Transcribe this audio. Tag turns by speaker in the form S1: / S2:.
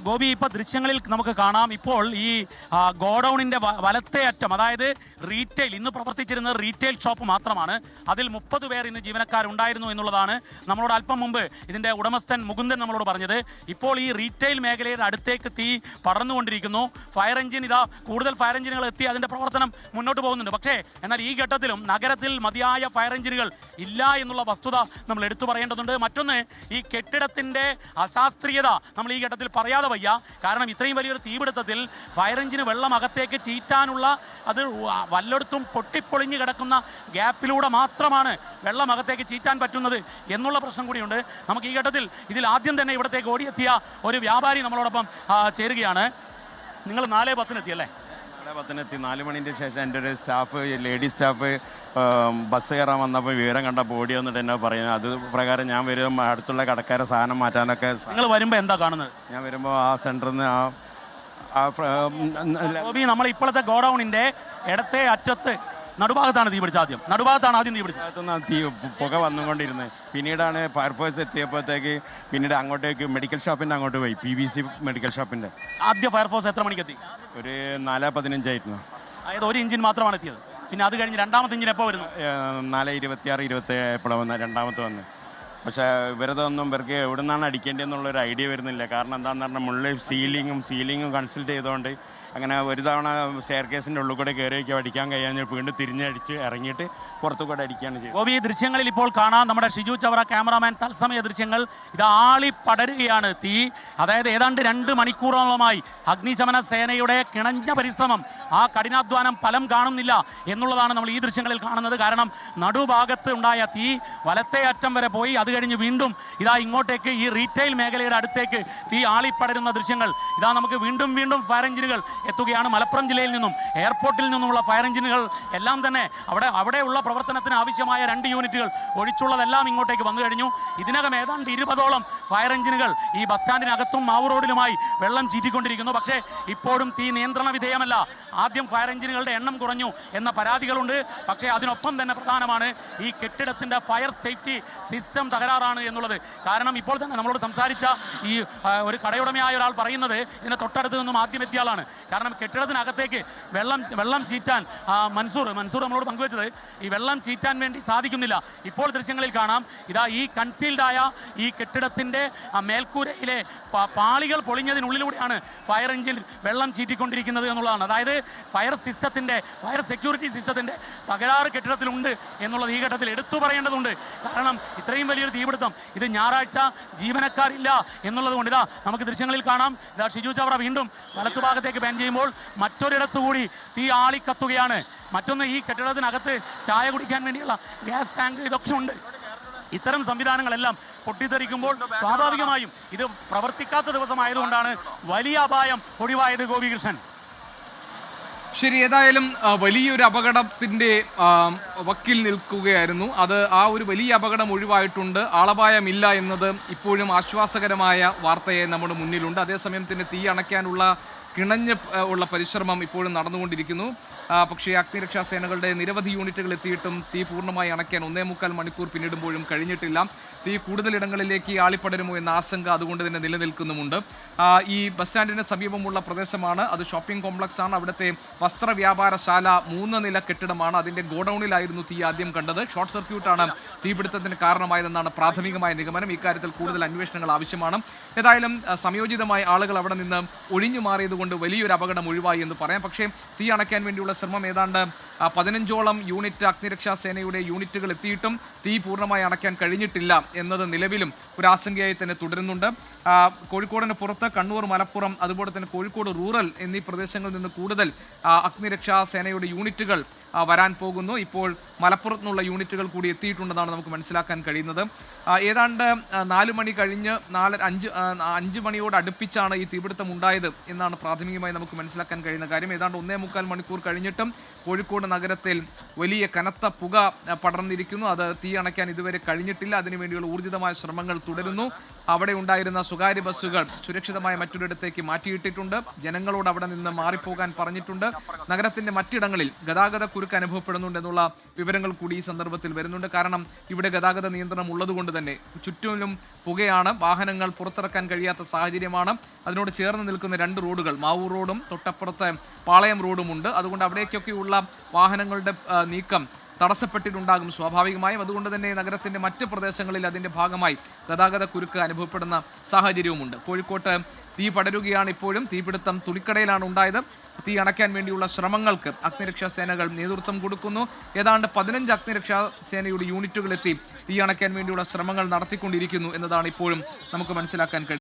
S1: ഗോപി, ഇപ്പോൾ ദൃശ്യങ്ങളിൽ നമുക്ക് കാണാം. ഇപ്പോൾ ഈ ഗോഡൌണിൻ്റെ വലത്തെ അറ്റം, അതായത് റീറ്റെയിൽ, ഇന്ന് പ്രവർത്തിച്ചിരുന്നത് റീറ്റെയിൽ ഷോപ്പ് മാത്രമാണ്. അതിൽ 30 പേർ ഇന്ന് ജീവനക്കാരുണ്ടായിരുന്നു എന്നുള്ളതാണ് നമ്മളോട് അല്പം മുമ്പ് ഇതിൻ്റെ ഉടമസ്ഥൻ മുകുന്ദൻ നമ്മളോട് പറഞ്ഞത്. ഇപ്പോൾ ഈ റീറ്റെയിൽ മേഖലയുടെ അടുത്തേക്ക് തീ പടർന്നുകൊണ്ടിരിക്കുന്നു. ഫയർ എഞ്ചിൻ, കൂടുതൽ ഫയർ എഞ്ചിനുകൾ എത്തി അതിൻ്റെ പ്രവർത്തനം മുന്നോട്ട് പോകുന്നുണ്ട്. പക്ഷേ എന്നാൽ ഈ ഘട്ടത്തിലും നഗരത്തിൽ മതിയായ ഫയർ എഞ്ചിനുകൾ ഇല്ല എന്നുള്ള വസ്തുത നമ്മൾ എടുത്തു പറയേണ്ടതുണ്ട്. മറ്റൊന്ന്, ഈ കെട്ടിടത്തിൻ്റെ അശാസ്ത്രീയത നമ്മൾ ഈ ഘട്ടത്തിൽ പറയാതെ വയ്യ. കാരണം ഇത്രയും വലിയൊരു തീപിടുത്തത്തിൽ ഫയർ എഞ്ചിന് വെള്ളം അകത്തേക്ക് ചീറ്റാനുള്ള, അത് വല്ലയിടത്തും പൊട്ടിപ്പൊളിഞ്ഞ് കിടക്കുന്ന ഗ്യാപ്പിലൂടെ മാത്രമാണ് വെള്ളം അകത്തേക്ക് ചീറ്റാൻ പറ്റുന്നത് എന്നുള്ള പ്രശ്നം കൂടിയുണ്ട്. നമുക്ക് ഈ ഘട്ടത്തിൽ ഇതിൽ ആദ്യം തന്നെ ഇവിടത്തേക്ക് ഓടിയെത്തിയ ഒരു വ്യാപാരി നമ്മളോടൊപ്പം ചേരുകയാണ്. നിങ്ങൾ 4:10 എത്തിയല്ലേ?
S2: 4:10 4 മണിൻ്റെ ശേഷം എൻ്റെ ഒരു സ്റ്റാഫ്, ലേഡി സ്റ്റാഫ് ബസ് കയറാൻ വന്നപ്പോൾ വിവരം കണ്ടപ്പോൾ ഓടി വന്നിട്ട് എന്നെ പറയുന്നത്. അത് പ്രകാരം ഞാൻ വരുമ്പോൾ അടുത്തുള്ള കടക്കാരെ സാധനം മാറ്റാനൊക്കെ.
S1: നിങ്ങൾ വരുമ്പോൾ എന്താ കാണുന്നത്?
S2: ഞാൻ വരുമ്പോൾ ആ സെൻറ്ററിൽ നിന്ന്
S1: നമ്മൾ ഇപ്പോഴത്തെ ഗോഡൌണിൻ്റെ ഇടത്തെ അറ്റത്ത് നടുഭാഗത്താണ് തീ പിടിച്ചത്. നടുഭാഗത്താണ് ആദ്യം തീ പിടിച്ചത്.
S2: തീ പുക വന്നുകൊണ്ടിരുന്നത്. പിന്നീടാണ് ഫയർഫോഴ്സ് എത്തിയപ്പോഴത്തേക്ക് പിന്നീട് അങ്ങോട്ടേക്ക് മെഡിക്കൽ ഷോപ്പിൻ്റെ അങ്ങോട്ട് പോയി, PVC മെഡിക്കൽ ഷോപ്പിൻ്റെ.
S1: ആദ്യ ഫയർഫോഴ്സ് എത്ര മണിക്ക് എത്തി?
S2: ഒരു 4:15 ആയിരുന്നു.
S1: അതായത് ഒരു എഞ്ചിൻ മാത്രമാണ് എത്തിയത്. പിന്നെ അത് കഴിഞ്ഞ് രണ്ടാമത്തെ എഞ്ചിൻ എപ്പോൾ വരുന്നു?
S2: 4:26, 27 എപ്പോഴാണ് വന്നത്, രണ്ടാമത്തെ വന്ന്. പക്ഷേ ഇവർക്ക് എവിടെ നിന്നാണ് അടിക്കേണ്ടതെന്നുള്ളൊരു ഐഡിയ വരുന്നില്ല. കാരണം എന്താണെന്ന് പറഞ്ഞാൽ മുകളിൽ സീലിങ്ങും കൺസൾട്ട് ചെയ്തുകൊണ്ട് അങ്ങനെ ഒരു തവണ സ്റ്റെയർ കേസിൻ്റെ ഉള്ളിൽ കൂടെ കയറിയൊക്കെ അടിക്കാൻ കഴിയാൻ വീണ്ടും തിരിഞ്ഞടിച്ച് ഇറങ്ങിയിട്ട് പുറത്തു കൂടെ അടിക്കുകയാണ് ചെയ്യുന്നത്.
S1: ഗോപി, ഈ ദൃശ്യങ്ങളിൽ ഇപ്പോൾ കാണാം നമ്മുടെ ഷിജു ചവറ ക്യാമറാമാൻ തത്സമയ ദൃശ്യങ്ങൾ. ഇത് ആളി പടരുകയാണ് തീ. അതായത് ഏതാണ്ട് 2 മണിക്കൂറോളമായി അഗ്നിശമന സേനയുടെ കിണഞ്ഞ പരിശ്രമം, ആ കഠിനാധ്വാനം ഫലം കാണുന്നില്ല എന്നുള്ളതാണ് നമ്മൾ ഈ ദൃശ്യങ്ങളിൽ കാണുന്നത്. കാരണം നടുഭാഗത്ത് ഉണ്ടായ തീ വലത്തെ അറ്റം വരെ പോയി. അത് കഴിഞ്ഞ് വീണ്ടും ഇങ്ങോട്ടേക്ക് ഈ റീറ്റെയിൽ മേഖലയുടെ അടുത്തേക്ക് തീ ആളിപ്പടരുന്ന ദൃശ്യങ്ങൾ. നമുക്ക് വീണ്ടും ഫയർ എഞ്ചിനുകൾ എത്തുകയാണ്. മലപ്പുറം ജില്ലയിൽ നിന്നും എയർപോർട്ടിൽ നിന്നുമുള്ള ഫയർ എഞ്ചിനുകൾ എല്ലാം തന്നെ അവിടെയുള്ള പ്രവർത്തനത്തിന് ആവശ്യമായ 2 യൂണിറ്റുകൾ ഒഴിച്ചുള്ളതെല്ലാം ഇങ്ങോട്ടേക്ക് വന്നു കഴിഞ്ഞു. ഇതിനകം ഏതാണ്ട് 20ഓളം ഫയർ എഞ്ചിനുകൾ ഈ ബസ് സ്റ്റാൻഡിനകത്തും മാവൂർ റോഡിലുമായി വെള്ളം ചീറ്റിക്കൊണ്ടിരിക്കുന്നു. പക്ഷേ ഇപ്പോഴും തീ നിയന്ത്രണ വിധേയമല്ല. ആദ്യം ഫയർ എഞ്ചിനുകളുടെ എണ്ണം കുറഞ്ഞു എന്ന പരാതികളുണ്ട്. പക്ഷേ അതിനൊപ്പം തന്നെ പ്രധാനമാണ് ഈ കെട്ടിടത്തിൻ്റെ ഫയർ സേഫ്റ്റി സിസ്റ്റം തകരാറാണ് എന്നുള്ളത്. കാരണം ഇപ്പോൾ തന്നെ നമ്മളോട് സംസാരിച്ച ഈ ഒരു കടയുടമയായ ഒരാൾ പറയുന്നത് ഇതിൻ്റെ തൊട്ടടുത്ത് നിന്നും ആദ്യം എത്തിയ ആളാണ്. കാരണം കെട്ടിടത്തിനകത്തേക്ക് വെള്ളം ചീറ്റാൻ മൻസൂർ നമ്മളോട് പങ്കുവെച്ചത്, ഈ വെള്ളം ചീറ്റാൻ വേണ്ടി സാധിക്കുന്നില്ല. ഇപ്പോൾ ദൃശ്യങ്ങളിൽ കാണാം, ഈ കൺസീൽഡായ ഈ കെട്ടിടത്തിൻ്റെ മേൽക്കൂരയിലെ പാളികൾ പൊളിഞ്ഞതിനുള്ളിലൂടെയാണ് ഫയർ എഞ്ചിൻ വെള്ളം ചീറ്റിക്കൊണ്ടിരിക്കുന്നത് എന്നുള്ളതാണ്. അതായത് ഫയർ സെക്യൂരിറ്റി സിസ്റ്റത്തിൻ്റെ തകരാറ് കെട്ടിടത്തിലുണ്ട് എന്നുള്ളത് ഈ ഘട്ടത്തിൽ എടുത്തു പറയേണ്ടതുണ്ട്. കാരണം ഇത്രയും വലിയൊരു തീപിടുത്തം, ഇത് ഞായറാഴ്ച ജീവനക്കാരില്ല എന്നുള്ളത് കൊണ്ട് നമുക്ക് ദൃശ്യങ്ങളിൽ കാണാം. ഷിജു ചവറ വീണ്ടും വലത്തുഭാഗത്തേക്ക് ബാൻ ചെയ്യുമ്പോൾ മറ്റൊരിടത്തുകൂടി തീ ആളിക്കത്തുകയാണ്. മറ്റൊന്ന്, ഈ കെട്ടിടത്തിനകത്ത് ചായ കുടിക്കാൻ വേണ്ടിയുള്ള ഗ്യാസ് ടാങ്ക് ഇതൊക്കെ ഉണ്ട്. ഇത്തരം സംവിധാനങ്ങളെല്ലാം പൊട്ടിത്തെറിക്കുമ്പോൾ സ്വാഭാവികമായും ഇത് പ്രവർത്തിക്കാത്ത ദിവസമായതുകൊണ്ടാണ് വലിയ അപായം ഒഴിവായത്. ഗോപികൃഷ്ണൻ,
S3: ശരി, ഏതായാലും വലിയൊരു അപകടത്തിൻ്റെ വക്കിൽ നിൽക്കുകയായിരുന്നു. ആ ഒരു വലിയ അപകടം ഒഴിവായിട്ടുണ്ട്. ആളപായമില്ല എന്നത് ഇപ്പോഴും ആശ്വാസകരമായ വാർത്തയായി നമ്മുടെ മുന്നിലുണ്ട്. അതേസമയം തന്നെ തീ അണയ്ക്കാനുള്ള കിണഞ്ഞ് ഉള്ള പരിശ്രമം ഇപ്പോഴും നടന്നുകൊണ്ടിരിക്കുന്നു. പക്ഷേ അഗ്നിരക്ഷാ സേനകളുടെ നിരവധി യൂണിറ്റുകൾ എത്തിയിട്ടും തീ പൂർണ്ണമായി അണയ്ക്കാൻ 1.25 മണിക്കൂർ പിന്നിടുമ്പോഴും കഴിഞ്ഞിട്ടില്ല. തീ കൂടുതലിടങ്ങളിലേക്ക് ആളിപ്പടരുമോ എന്ന ആശങ്ക അതുകൊണ്ട് തന്നെ നിലനിൽക്കുന്നുമുണ്ട്. ഈ ബസ് സ്റ്റാൻഡിന് സമീപമുള്ള പ്രദേശമാണ്, അത് ഷോപ്പിംഗ് കോംപ്ലക്സ് ആണ്. അവിടുത്തെ വസ്ത്രവ്യാപാരശാല 3 നില കെട്ടിടമാണ്. അതിൻ്റെ ഗോഡൌണിലായിരുന്നു തീ ആദ്യം കണ്ടത്. ഷോർട്ട് സർക്യൂട്ടാണ് തീപിടുത്തത്തിന് കാരണമായതെന്നാണ് പ്രാഥമികമായ നിഗമനം. ഇക്കാര്യത്തിൽ കൂടുതൽ അന്വേഷണങ്ങൾ ആവശ്യമാണ്. ഏതായാലും സംയോജിതമായി ആളുകൾ അവിടെ നിന്ന് ഒഴിഞ്ഞു മാറിയതുകൊണ്ട് വലിയൊരു അപകടം ഒഴിവായി എന്ന് പറയാം. പക്ഷേ തീ അണയ്ക്കാൻ വേണ്ടിയുള്ള ശ്രമം ഏതാണ്ട് 15ഓളം യൂണിറ്റ് അഗ്നിരക്ഷാ സേനയുടെ യൂണിറ്റുകൾ എത്തിയിട്ടും തീ പൂർണ്ണമായി അണയ്ക്കാൻ കഴിഞ്ഞിട്ടില്ല എന്നത് നിലവിലും ഒരു ആശങ്കയായി തന്നെ തുടരുന്നുണ്ട്. കോഴിക്കോടിന് പുറത്ത് കണ്ണൂർ, മലപ്പുറം, അതുപോലെ തന്നെ കോഴിക്കോട് റൂറൽ എന്നീ പ്രദേശങ്ങളിൽ നിന്ന് കൂടുതൽ അഗ്നിരക്ഷാ സേനയുടെ യൂണിറ്റുകൾ വരാൻ പോകുന്നു. ഇപ്പോൾ മലപ്പുറത്ത് നിന്നുള്ള യൂണിറ്റുകൾ കൂടി എത്തിയിട്ടുണ്ടെന്നാണ് നമുക്ക് മനസ്സിലാക്കാൻ കഴിയുന്നത്. ഏതാണ്ട് 4 മണി കഴിഞ്ഞ് 5 മണിയോട് അടുപ്പിച്ചാണ് ഈ തീപിടുത്തം ഉണ്ടായത് എന്നാണ് പ്രാഥമികമായി നമുക്ക് മനസ്സിലാക്കാൻ കഴിയുന്ന കാര്യം. ഏതാണ്ട് 1.25 മണിക്കൂർ കഴിഞ്ഞിട്ടും കോഴിക്കോട് നഗരത്തിൽ വലിയ കനത്ത പുക പടർന്നിരിക്കുന്നു. അത് തീ അണയ്ക്കാൻ ഇതുവരെ കഴിഞ്ഞിട്ടില്ല. അതിനുവേണ്ടിയുള്ള ഊർജിതമായ ശ്രമങ്ങൾ തുടരുന്നു. അവിടെ ഉണ്ടായിരുന്ന സ്വകാര്യ ബസ്സുകൾ സുരക്ഷിതമായ മറ്റൊരിടത്തേക്ക് മാറ്റിയിട്ടിട്ടുണ്ട്. ജനങ്ങളോട് അവിടെ നിന്ന് മാറിപ്പോകാൻ പറഞ്ഞിട്ടുണ്ട്. നഗരത്തിന്റെ മറ്റിടങ്ങളിൽ ഗതാഗത കുരുക്ക് അനുഭവപ്പെടുന്നുണ്ടെന്നുള്ള വിവരങ്ങൾ കൂടി ഈ സന്ദർഭത്തിൽ വരുന്നുണ്ട്. കാരണം ഇവിടെ ഗതാഗത നിയന്ത്രണം ഉള്ളതുകൊണ്ട് തന്നെ ചുറ്റിലും പുകയാണ്, വാഹനങ്ങൾ പുറത്തിറക്കാൻ കഴിയാത്ത സാഹചര്യമാണ്. അതിനോട് ചേർന്ന് നിൽക്കുന്ന 2 റോഡുകൾ, മാവൂർ റോഡും തൊട്ടപ്പുറത്ത് പാളയം റോഡുമുണ്ട്. അതുകൊണ്ട് അവിടേക്കൊക്കെയുള്ള വാഹനങ്ങളുടെ നീക്കം തടസ്സപ്പെട്ടിട്ടുണ്ടാകും സ്വാഭാവികമായും. അതുകൊണ്ട് തന്നെ നഗരത്തിന്റെ മറ്റ് പ്രദേശങ്ങളിൽ അതിന്റെ ഭാഗമായി ഗതാഗത കുരുക്ക് അനുഭവപ്പെടുന്ന സാഹചര്യവുമുണ്ട്. കോഴിക്കോട്ട് തീ പടരുകയാണ്. ഇപ്പോഴും തീപിടുത്തം തുണിക്കടയിലാണ് ഉണ്ടായത്. തീ അണയ്ക്കാൻ വേണ്ടിയുള്ള ശ്രമങ്ങൾക്ക് അഗ്നിരക്ഷാ സേനകൾ നേതൃത്വം കൊടുക്കുന്നു. ഏതാണ്ട് 15 അഗ്നിരക്ഷാ സേനയുടെ യൂണിറ്റുകൾ എത്തി തീ അണയ്ക്കാൻ വേണ്ടിയുള്ള ശ്രമങ്ങൾ നടത്തിക്കൊണ്ടിരിക്കുന്നു എന്നതാണ് ഇപ്പോഴും നമുക്ക് മനസ്സിലാക്കാൻ കഴിയുന്നത്.